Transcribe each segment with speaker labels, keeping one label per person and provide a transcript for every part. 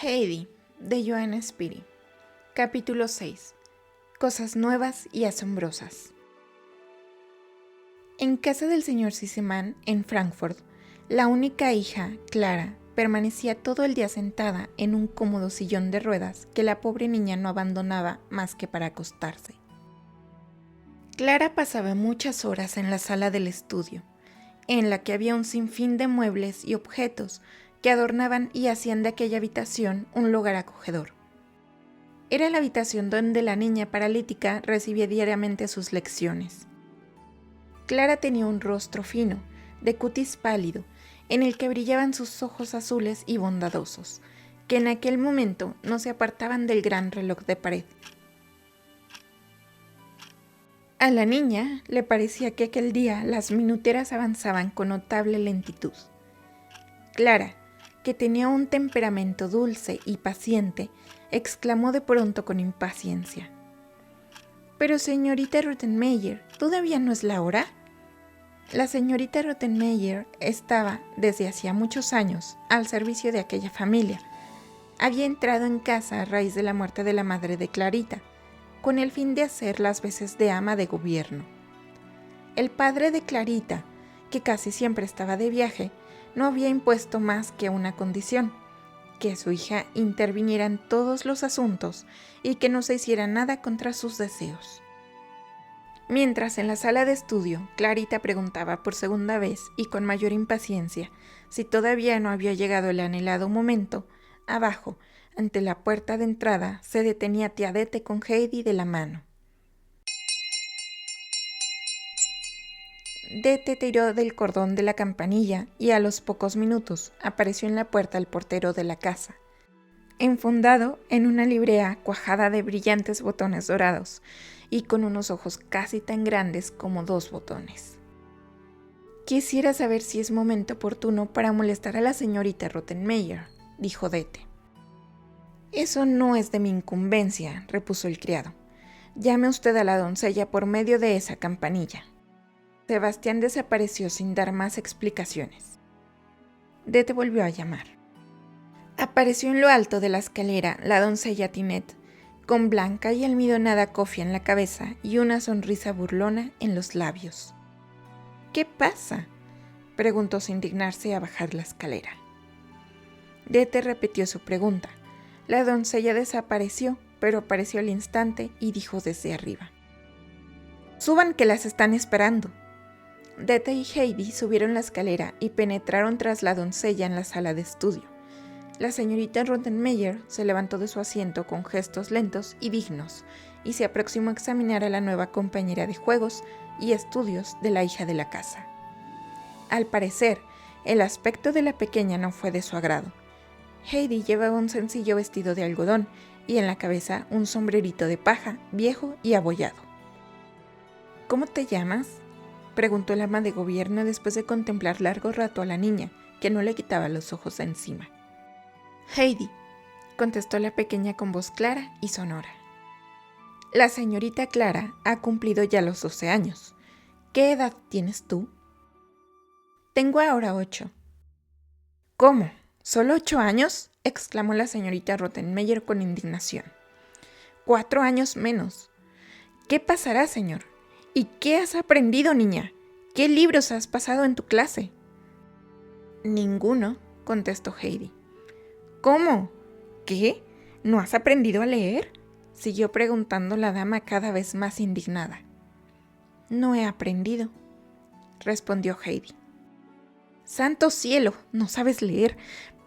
Speaker 1: Heidi, de Joanna Spyri. Capítulo 6. Cosas nuevas y asombrosas. En casa del señor Sissemann, en Frankfurt, la única hija, Clara, permanecía todo el día sentada en un cómodo sillón de ruedas que la pobre niña no abandonaba más que para acostarse. Clara pasaba muchas horas en la sala del estudio, en la que había un sinfín de muebles y objetos que adornaban y hacían de aquella habitación un lugar acogedor. Era la habitación donde la niña paralítica recibía diariamente sus lecciones. Clara tenía un rostro fino, de cutis pálido, en el que brillaban sus ojos azules y bondadosos, que en aquel momento no se apartaban del gran reloj de pared. A la niña le parecía que aquel día las minuteras avanzaban con notable lentitud. Clara, que tenía un temperamento dulce y paciente, exclamó de pronto con impaciencia: «Pero señorita Rottenmeier, ¿todavía no es la hora?» La señorita Rottenmeier estaba, desde hacía muchos años, al servicio de aquella familia. Había entrado en casa a raíz de la muerte de la madre de Clarita, con el fin de hacer las veces de ama de gobierno. El padre de Clarita, que casi siempre estaba de viaje, no había impuesto más que una condición: que su hija interviniera en todos los asuntos y que no se hiciera nada contra sus deseos. Mientras en la sala de estudio, Clarita preguntaba por segunda vez y con mayor impaciencia si todavía no había llegado el anhelado momento, abajo, ante la puerta de entrada, se detenía tía Dete con Heidi de la mano. Dete tiró del cordón de la campanilla y a los pocos minutos apareció en la puerta el portero de la casa, enfundado en una librea cuajada de brillantes botones dorados y con unos ojos casi tan grandes como 2 botones. «Quisiera saber si es momento oportuno para molestar a la señorita Rottenmeier», dijo Dete. «Eso no es de mi incumbencia», repuso el criado. «Llame usted a la doncella por medio de esa campanilla». Sebastián desapareció sin dar más explicaciones. Dete volvió a llamar. Apareció en lo alto de la escalera la doncella Tinette, con blanca y almidonada cofia en la cabeza y una sonrisa burlona en los labios. «¿Qué pasa?», preguntó sin dignarse a bajar la escalera. Dete repitió su pregunta. La doncella desapareció, pero apareció al instante y dijo desde arriba: «Suban, que las están esperando». Dete y Heidi subieron la escalera y penetraron tras la doncella en la sala de estudio. La señorita Rottenmeier se levantó de su asiento con gestos lentos y dignos y se aproximó a examinar a la nueva compañera de juegos y estudios de la hija de la casa. Al parecer, el aspecto de la pequeña no fue de su agrado. Heidi llevaba un sencillo vestido de algodón y en la cabeza un sombrerito de paja viejo y abollado. «¿Cómo te llamas?», preguntó el ama de gobierno después de contemplar largo rato a la niña, que no le quitaba los ojos de encima. «Heidi», contestó la pequeña con voz clara y sonora. «La señorita Clara ha cumplido ya los 12 años. ¿Qué edad tienes tú?» «Tengo ahora 8». «¿Cómo? ¿Solo 8 años?», exclamó la señorita Rottenmeier con indignación. «4 años menos». «¿Qué pasará, señor? ¿Y qué has aprendido, niña? ¿Qué libros has pasado en tu clase?» «Ninguno», contestó Heidi. «¿Cómo? ¿Qué? ¿No has aprendido a leer?», siguió preguntando la dama cada vez más indignada. «No he aprendido», respondió Heidi. «¡Santo cielo! ¿No sabes leer?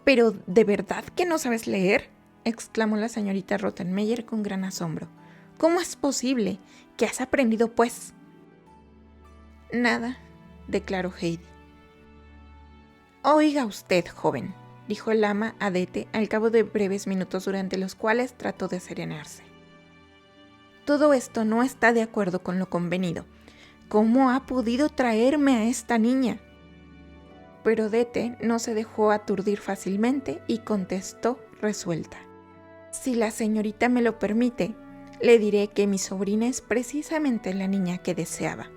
Speaker 1: ¿Pero de verdad que no sabes leer?», exclamó la señorita Rottenmeier con gran asombro. «¿Cómo es posible? ¿Qué has aprendido, pues?». «Nada», declaró Heidi. «Oiga usted, joven», dijo el ama a Dete al cabo de breves minutos durante los cuales trató de serenarse. «Todo esto no está de acuerdo con lo convenido. ¿Cómo ha podido traerme a esta niña?». Pero Dete no se dejó aturdir fácilmente y contestó resuelta: «Si la señorita me lo permite, le diré que mi sobrina es precisamente la niña que deseaba.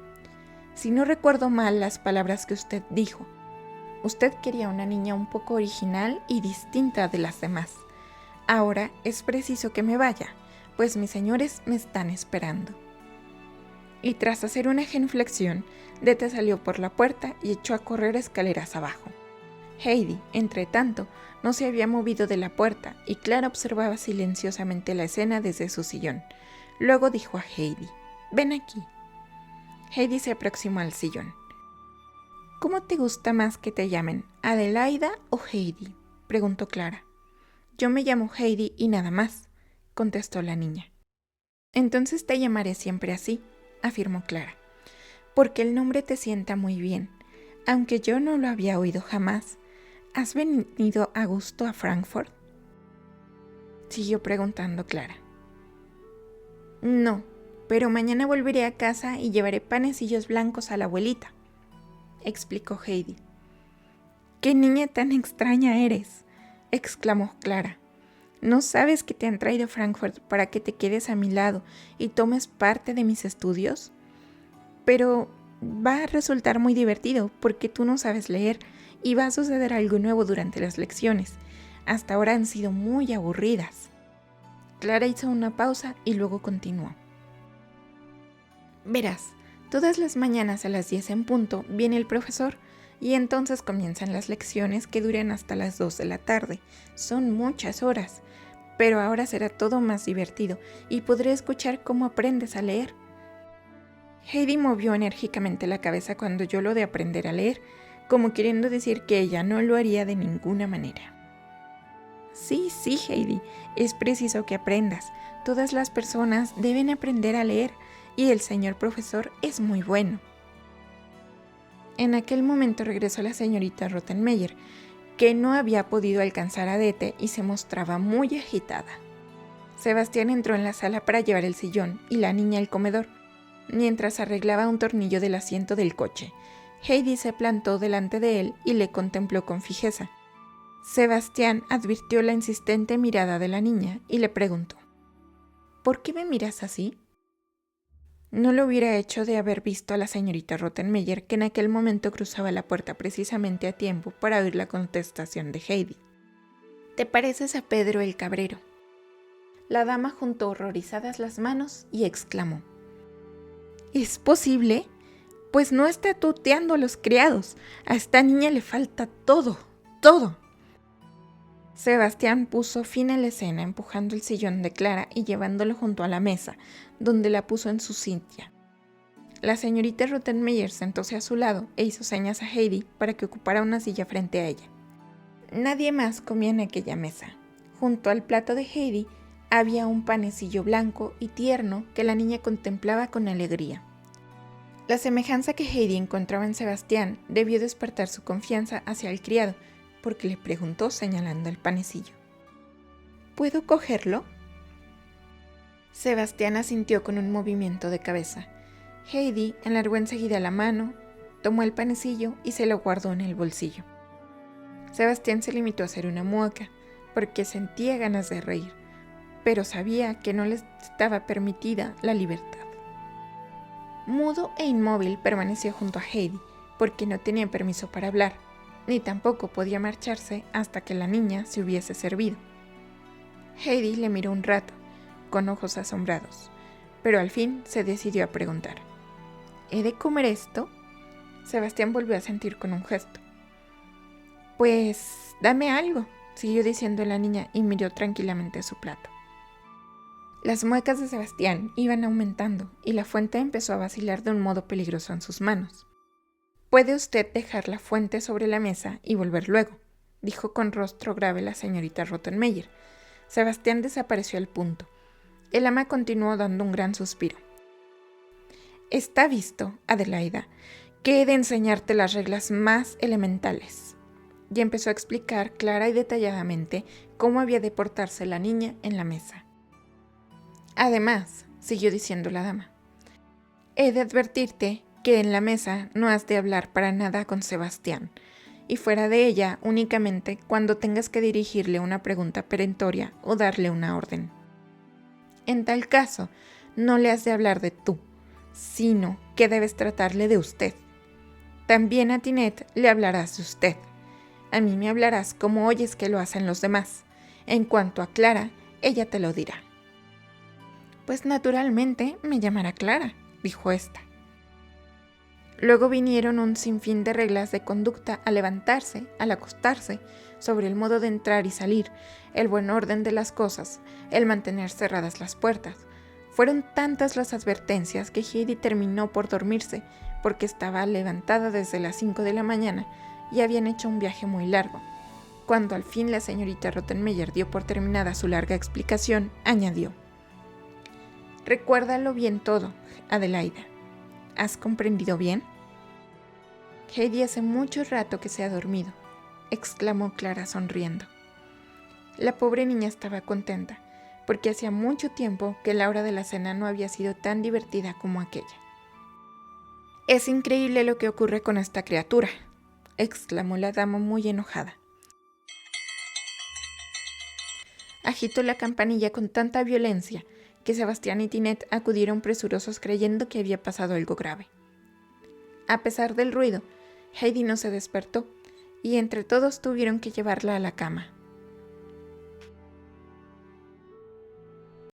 Speaker 1: Si no recuerdo mal las palabras que usted dijo, usted quería una niña un poco original y distinta de las demás. Ahora es preciso que me vaya, pues mis señores me están esperando. Y tras hacer una genuflexión, Dete salió por la puerta y echó a correr escaleras abajo. Heidi, entre tanto, no se había movido de la puerta y Clara observaba silenciosamente la escena desde su sillón. Luego dijo a Heidi: «Ven aquí». Heidi se aproximó al sillón. «¿Cómo te gusta más que te llamen, Adelaida o Heidi?», preguntó Clara. «Yo me llamo Heidi y nada más», contestó la niña. «Entonces te llamaré siempre así», afirmó Clara, «porque el nombre te sienta muy bien, aunque yo no lo había oído jamás. ¿Has venido a gusto a Frankfurt?», siguió preguntando Clara. «No, pero mañana volveré a casa y llevaré panecillos blancos a la abuelita», explicó Heidi. «¡Qué niña tan extraña eres!», exclamó Clara. «¿No sabes que te han traído a Frankfurt para que te quedes a mi lado y tomes parte de mis estudios? Pero va a resultar muy divertido porque tú no sabes leer y va a suceder algo nuevo durante las lecciones. Hasta ahora han sido muy aburridas». Clara hizo una pausa y luego continuó. «Verás, todas las mañanas a las 10 en punto viene el profesor y entonces comienzan las lecciones que duran hasta las 2 de la tarde. Son muchas horas, pero ahora será todo más divertido y podré escuchar cómo aprendes a leer». Heidi movió enérgicamente la cabeza cuando oyó lo de aprender a leer, como queriendo decir que ella no lo haría de ninguna manera. «Sí, Heidi, es preciso que aprendas. Todas las personas deben aprender a leer y el señor profesor es muy bueno». En aquel momento regresó la señorita Rottenmeier, que no había podido alcanzar a Dete y se mostraba muy agitada. Sebastián entró en la sala para llevar el sillón y la niña el comedor, mientras arreglaba un tornillo del asiento del coche. Heidi se plantó delante de él y le contempló con fijeza. Sebastián advirtió la insistente mirada de la niña y le preguntó: «¿Por qué me miras así?». No lo hubiera hecho de haber visto a la señorita Rottenmeier, que en aquel momento cruzaba la puerta precisamente a tiempo para oír la contestación de Heidi. «Te pareces a Pedro el Cabrero». La dama juntó horrorizadas las manos y exclamó: «¿Es posible? Pues no está tuteando a los criados. A esta niña le falta todo, todo». Sebastián puso fin a la escena empujando el sillón de Clara y llevándolo junto a la mesa, donde la puso en su silla. La señorita Rottenmeier sentóse a su lado e hizo señas a Heidi para que ocupara una silla frente a ella. Nadie más comía en aquella mesa. Junto al plato de Heidi había un panecillo blanco y tierno que la niña contemplaba con alegría. La semejanza que Heidi encontraba en Sebastián debió despertar su confianza hacia el criado, porque le preguntó señalando el panecillo: «¿Puedo cogerlo?». Sebastián asintió con un movimiento de cabeza. Heidi alargó enseguida la mano, tomó el panecillo y se lo guardó en el bolsillo. Sebastián se limitó a hacer una mueca, porque sentía ganas de reír, pero sabía que no le estaba permitida la libertad. Mudo e inmóvil permaneció junto a Heidi, porque no tenía permiso para hablar, ni tampoco podía marcharse hasta que la niña se hubiese servido. Heidi le miró un rato, con ojos asombrados, pero al fin se decidió a preguntar: «¿He de comer esto?». Sebastián volvió a sentir con un gesto. «Pues dame algo», siguió diciendo la niña y miró tranquilamente su plato. Las muecas de Sebastián iban aumentando y la fuente empezó a vacilar de un modo peligroso en sus manos. «Puede usted dejar la fuente sobre la mesa y volver luego», dijo con rostro grave la señorita Rottenmeier. Sebastián desapareció al punto. El ama continuó dando un gran suspiro. «Está visto, Adelaida, que he de enseñarte las reglas más elementales». Y empezó a explicar clara y detalladamente cómo había de portarse la niña en la mesa. «Además», siguió diciendo la dama, «he de advertirte que en la mesa no has de hablar para nada con Sebastián, y fuera de ella únicamente cuando tengas que dirigirle una pregunta perentoria o darle una orden. En tal caso, no le has de hablar de tú, sino que debes tratarle de usted. También a Tinet le hablarás de usted. A mí me hablarás como oyes que lo hacen los demás. En cuanto a Clara, ella te lo dirá. Pues naturalmente me llamará Clara, dijo ésta. Luego vinieron un sinfín de reglas de conducta al levantarse, al acostarse, sobre el modo de entrar y salir, el buen orden de las cosas, el mantener cerradas las puertas. Fueron tantas las advertencias que Heidi terminó por dormirse, porque estaba levantada desde las 5 de la mañana y habían hecho un viaje muy largo. Cuando al fin la señorita Rottenmeier dio por terminada su larga explicación, añadió: «Recuérdalo bien todo, Adelaida. ¿Has comprendido bien?» «Heidi hace mucho rato que se ha dormido», exclamó Clara sonriendo. La pobre niña estaba contenta, porque hacía mucho tiempo que la hora de la cena no había sido tan divertida como aquella. «Es increíble lo que ocurre con esta criatura», exclamó la dama muy enojada. Agitó la campanilla con tanta violencia que Sebastián y Tinet acudieron presurosos creyendo que había pasado algo grave. A pesar del ruido, Heidi no se despertó, y entre todos tuvieron que llevarla a la cama.